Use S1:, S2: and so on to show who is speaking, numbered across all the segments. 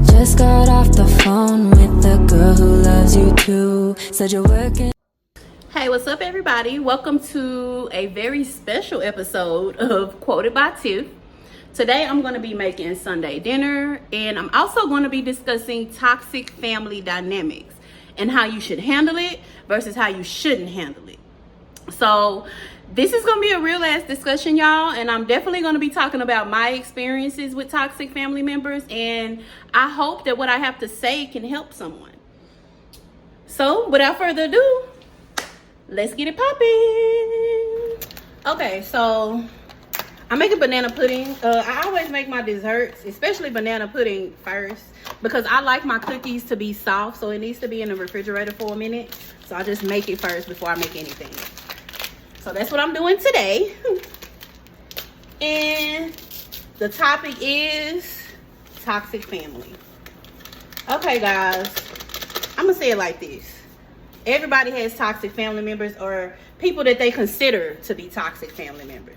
S1: just got off the phone with the girl who loves you too. Said you're working.
S2: Hey, what's up, everybody? Welcome to a very special episode of Quoted by Tiff. Today, I'm going to be making Sunday dinner, and I'm also going to be discussing toxic family dynamics and how you should handle it versus how you shouldn't handle it. So this is going to be a real ass discussion, y'all, and I'm definitely going to be talking about my experiences with toxic family members, and I hope that what I have to say can help someone. So without further ado, let's get it popping. Okay, so I'm making banana pudding. I always make my desserts, especially banana pudding, first because I like my cookies to be soft, so it needs to be in the refrigerator for a minute. So I just make it first before I make anything. So that's what I'm doing today. And the topic is toxic family. Okay, guys, I'm gonna say it like this. Everybody has toxic family members or people that they consider to be toxic family members.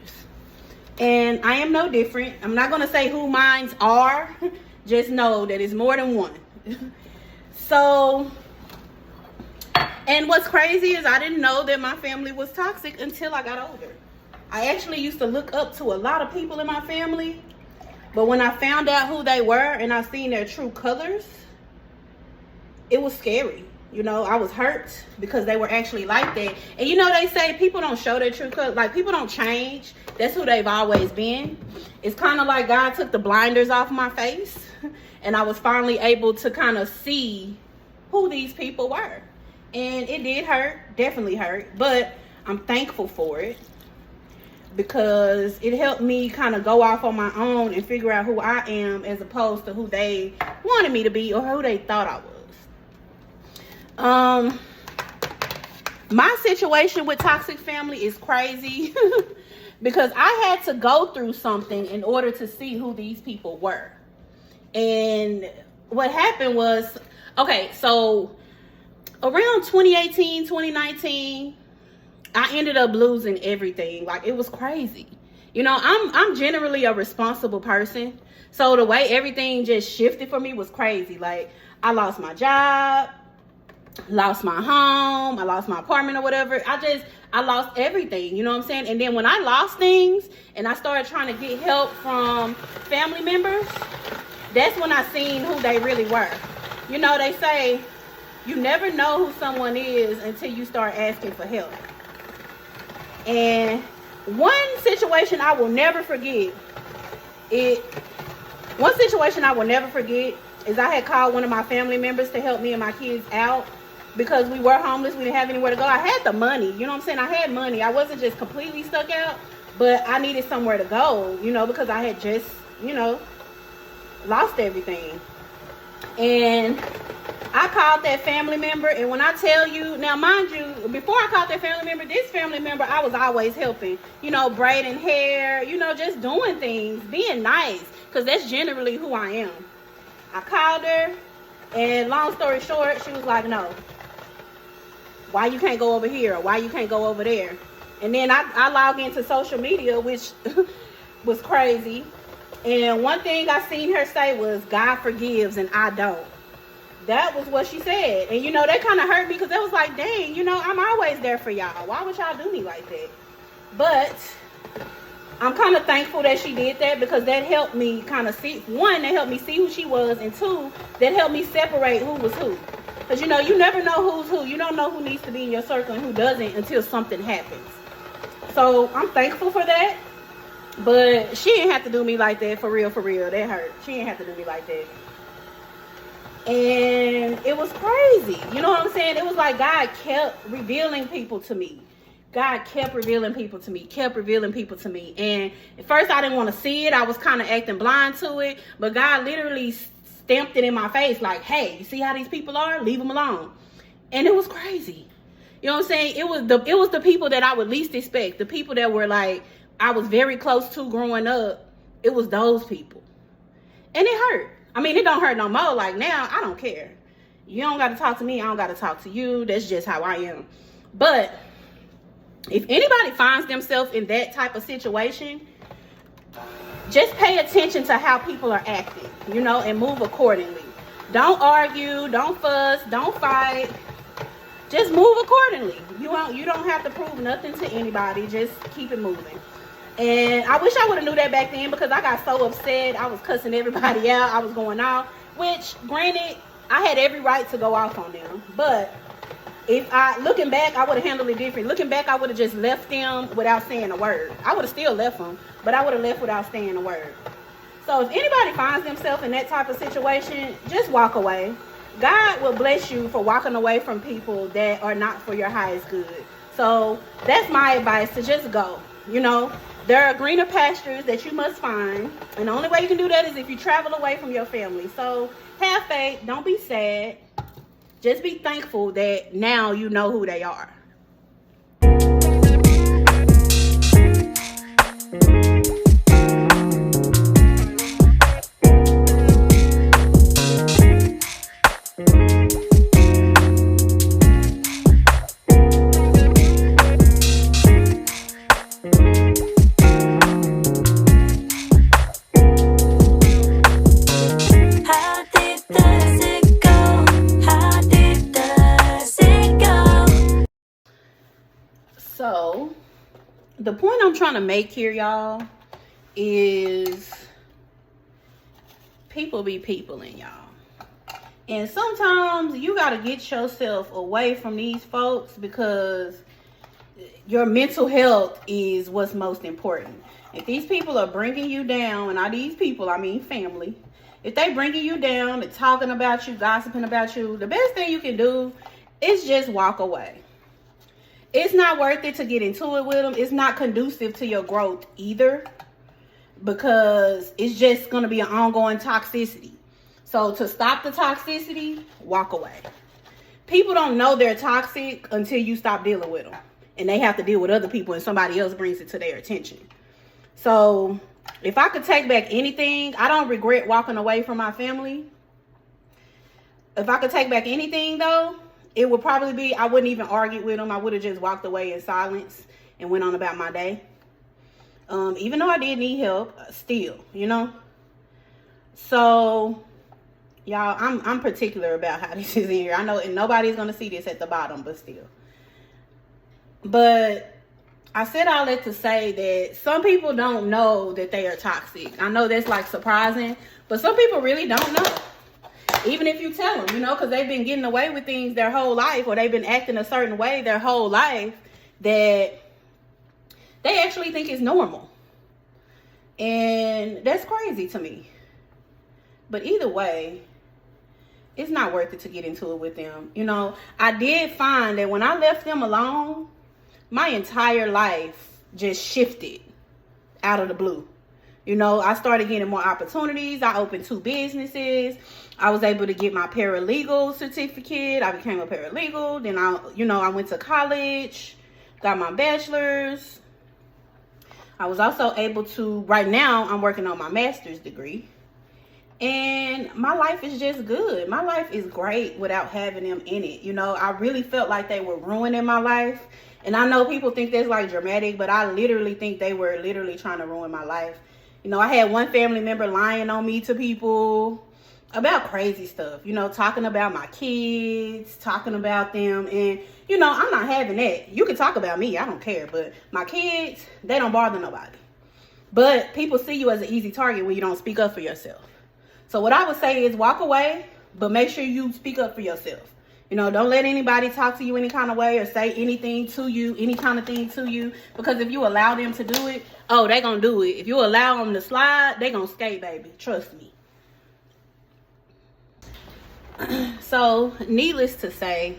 S2: And I am no different. I'm not gonna say who mine are. Just know that it's more than one. So, and what's crazy is I didn't know that my family was toxic until I got older. I actually used to look up to a lot of people in my family, but when I found out who they were and I seen their true colors, it was scary. You know, I was hurt because they were actually like that. And you know, they say people don't show their true colors. Like, people don't change. That's who they've always been. It's kind of like God took the blinders off my face and I was finally able to kind of see who these people were. And it did hurt, definitely hurt, but I'm thankful for it because it helped me kind of go off on my own and figure out who I am as opposed to who they wanted me to be or who they thought I was. My situation with toxic family is crazy because I had to go through something in order to see who these people were. And what happened was, okay, so around 2018, 2019, I ended up losing everything. Like, it was crazy. You know, I'm generally a responsible person. So the way everything just shifted for me was crazy. Like, I lost my job, lost my home, I lost my apartment or whatever. I lost everything, you know what I'm saying? And then when I lost things and I started trying to get help from family members, that's when I seen who they really were. You know, they say you never know who someone is until you start asking for help. And one situation I will never forget is I had called one of my family members to help me and my kids out because we were homeless. We didn't have anywhere to go. I had the money, you know what I'm saying? I had money. I wasn't just completely stuck out, but I needed somewhere to go, you know, because I had just, you know, lost everything. And I called that family member, and when I tell you, now mind you, before I called that family member, this family member, I was always helping, you know, braiding hair, you know, just doing things, being nice, because that's generally who I am. I called her, and long story short, she was like, no, why you can't go over here, or why you can't go over there? And then I log into social media, which was crazy, and one thing I seen her say was, God forgives and I don't. That was what she said. And, you know, that kind of hurt me because it was like, dang, you know, I'm always there for y'all. Why would y'all do me like that? But I'm kind of thankful that she did that because that helped me kind of see, one, that helped me see who she was, and two, that helped me separate who was who. Because, you know, you never know who's who. You don't know who needs to be in your circle and who doesn't until something happens. So I'm thankful for that. But she didn't have to do me like that, for real, for real. That hurt. She didn't have to do me like that. And it was crazy. You know what I'm saying? It was like God kept revealing people to me. God kept revealing people to me, kept revealing people to me. And at first I didn't want to see it. I was kind of acting blind to it. But God literally stamped it in my face like, hey, you see how these people are? Leave them alone. And it was crazy. You know what I'm saying? It was the people that I would least expect. The people that were like, I was very close to growing up. It was those people. And it hurt. I mean, it don't hurt no more. Like, now, I don't care. You don't got to talk to me. I don't got to talk to you. That's just how I am. But if anybody finds themselves in that type of situation, just pay attention to how people are acting, you know, and move accordingly. Don't argue, don't fuss, don't fight. Just move accordingly. You don't have to prove nothing to anybody. Just keep it moving. And I wish I would have knew that back then, because I got so upset. I was cussing everybody out. I was going off, which granted, I had every right to go off on them. But looking back, I would have handled it different. Looking back, I would have just left them without saying a word. I would have still left them, but I would have left without saying a word. So if anybody finds themselves in that type of situation, just walk away. God will bless you for walking away from people that are not for your highest good. So that's my advice, to just go. You know, there are greener pastures that you must find. And the only way you can do that is if you travel away from your family. So have faith. Don't be sad. Just be thankful that now you know who they are. So the point I'm trying to make here, y'all, is people be peopling, y'all. And sometimes you got to get yourself away from these folks, because your mental health is what's most important. If these people are bringing you down, and by these people, I mean family, if they bringing you down, they're talking about you, gossiping about you, the best thing you can do is just walk away. It's not worth it to get into it with them. It's not conducive to your growth either, because it's just going to be an ongoing toxicity. So to stop the toxicity, walk away. People don't know they're toxic until you stop dealing with them, and they have to deal with other people and somebody else brings it to their attention. So if I could take back anything, I don't regret walking away from my family. If I could take back anything, though, it would probably be, I wouldn't even argue with them. I would have just walked away in silence and went on about my day. Even though I did need help, still, you know. So, y'all, I'm particular about how this is in here. I know, and nobody's going to see this at the bottom, but still. But I said all that to say that some people don't know that they are toxic. I know that's like surprising, but some people really don't know. Even if you tell them, you know, because they've been getting away with things their whole life, or they've been acting a certain way their whole life, that they actually think is normal. And that's crazy to me. But either way, it's not worth it to get into it with them. You know, I did find that when I left them alone, my entire life just shifted out of the blue. You know, I started getting more opportunities. I opened 2 businesses. I was able to get my paralegal certificate. I became a paralegal. Then I went to college, got my bachelor's. I was also able to, right now, I'm working on my master's degree. And my life is just good. My life is great without having them in it. You know, I really felt like they were ruining my life. And I know people think that's like dramatic, but I literally think they were literally trying to ruin my life. You know, I had one family member lying on me to people about crazy stuff, you know, talking about my kids, talking about them. And, you know, I'm not having that. You can talk about me, I don't care. But my kids, they don't bother nobody. But people see you as an easy target when you don't speak up for yourself. So what I would say is walk away, but make sure you speak up for yourself. You know, don't let anybody talk to you any kind of way or say anything to you, any kind of thing to you. Because if you allow them to do it, oh, they're going to do it. If you allow them to slide, they're going to skate, baby. Trust me. So, needless to say,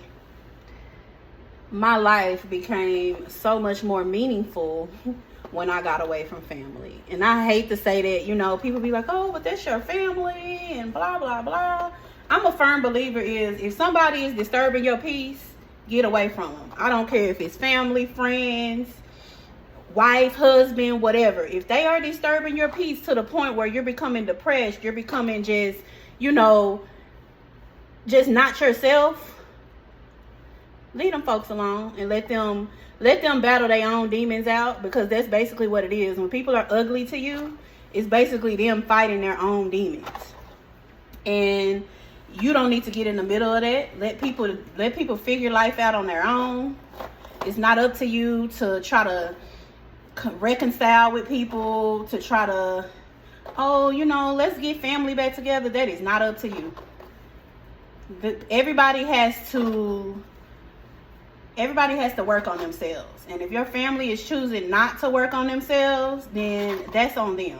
S2: my life became so much more meaningful when I got away from family. And I hate to say that, you know, people be like, oh, but that's your family and blah, blah, blah. I'm a firm believer is if somebody is disturbing your peace, get away from them. I don't care if it's family, friends, wife, husband, whatever. If they are disturbing your peace to the point where you're becoming depressed, you're becoming just, you know, just not yourself, leave them folks alone and let them battle their own demons out, because that's basically what it is. When people are ugly to you, it's basically them fighting their own demons. And You don't need to get in the middle of that. Let people figure life out on their own. It's not up to you to try to reconcile with people, to try to, let's get family back together. That is not up to you. Everybody has to work on themselves. And if your family is choosing not to work on themselves, then that's on them.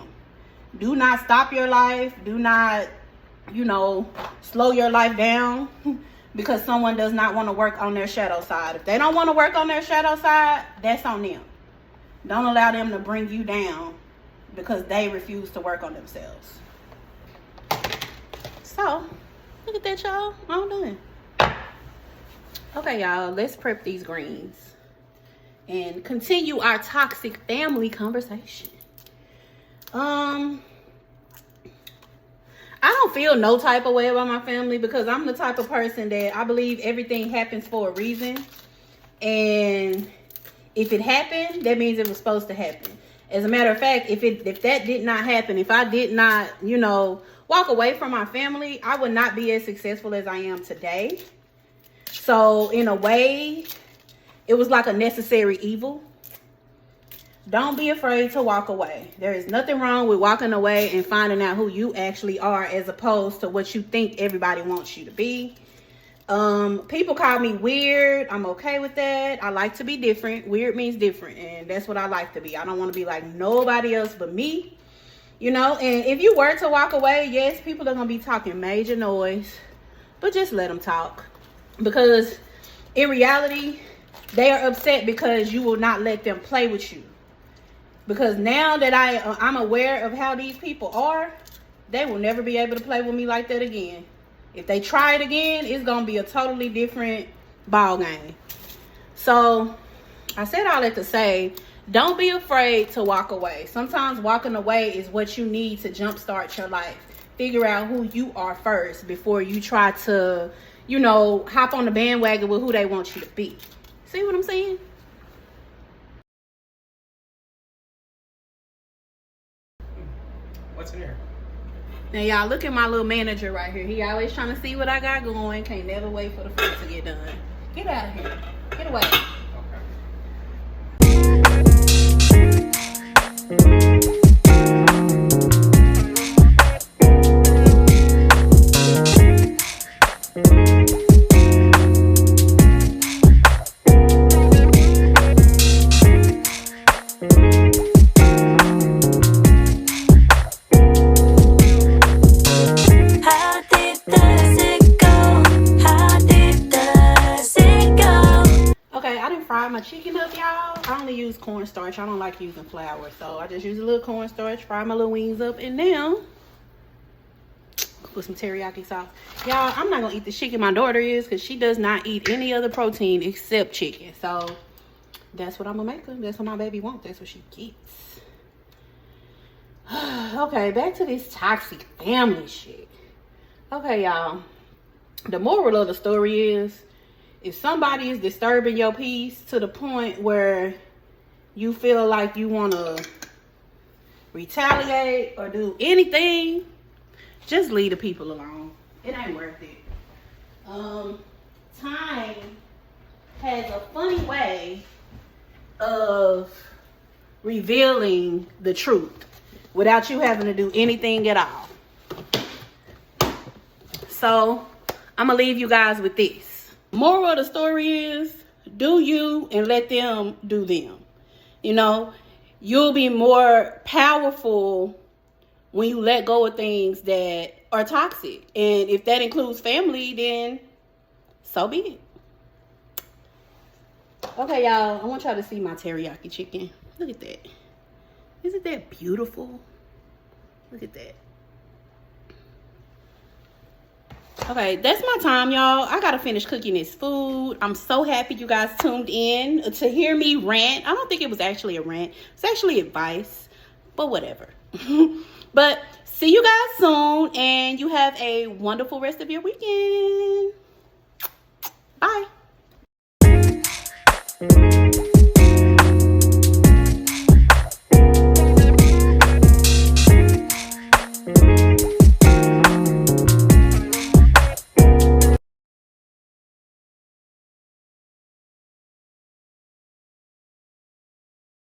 S2: Do not stop your life. Do not, slow your life down because someone does not want to work on their shadow side. If they don't want to work on their shadow side, that's on them. Don't allow them to bring you down because they refuse to work on themselves. So, look at that, y'all. I'm done. Okay, y'all, let's prep these greens and continue our toxic family conversation. I don't feel no type of way about my family because I'm the type of person that I believe everything happens for a reason. And if it happened, that means it was supposed to happen. As a matter of fact, if that did not happen, if I did not, walk away from my family, I would not be as successful as I am today. So in a way, it was like a necessary evil. Don't be afraid to walk away. There is nothing wrong with walking away and finding out who you actually are as opposed to what you think everybody wants you to be. People call me weird. I'm okay with that. I like to be different. Weird means different, and that's what I like to be. I don't want to be like nobody else but me. And if you were to walk away, yes, people are going to be talking major noise, but just let them talk. Because in reality, they are upset because you will not let them play with you. Because now that I'm aware of how these people are, they will never be able to play with me like that again. If they try it again, it's going to be a totally different ball game. So I said all that to say, don't be afraid to walk away. Sometimes walking away is what you need to jumpstart your life. Figure out who you are first before you try to, hop on the bandwagon with who they want you to be. See what I'm saying?
S3: What's in here?
S2: Now, y'all, look at my little manager right here. He always trying to see what I got going. Can't never wait for the food to get done. Get out of here. Get away. My chicken up, y'all. I only use cornstarch. I don't like using flour, so I just use a little cornstarch, fry my little wings up, and now put some teriyaki sauce. Y'all, I'm not gonna eat the chicken. My daughter is, because she does not eat any other protein except chicken. So that's what I'm gonna make her. That's what my baby wants. That's what she gets. Okay, back to this toxic family shit. Okay, y'all. The moral of the story is, if somebody is disturbing your peace to the point where you feel like you want to retaliate or do anything, just leave the people alone. It ain't worth it. Time has a funny way of revealing the truth without you having to do anything at all. So I'm going to leave you guys with this. Moral of the story is, do you and let them do them. You'll be more powerful when you let go of things that are toxic. And if that includes family, then so be it. Okay, y'all, I want y'all to see my teriyaki chicken. Look at that. Isn't that beautiful? Look at that. Okay, that's my time, y'all. I gotta finish cooking this food. I'm so happy you guys tuned in to hear me rant. I don't think it was actually a rant. It's actually advice, but whatever. But see you guys soon, and you have a wonderful rest of your weekend. Bye.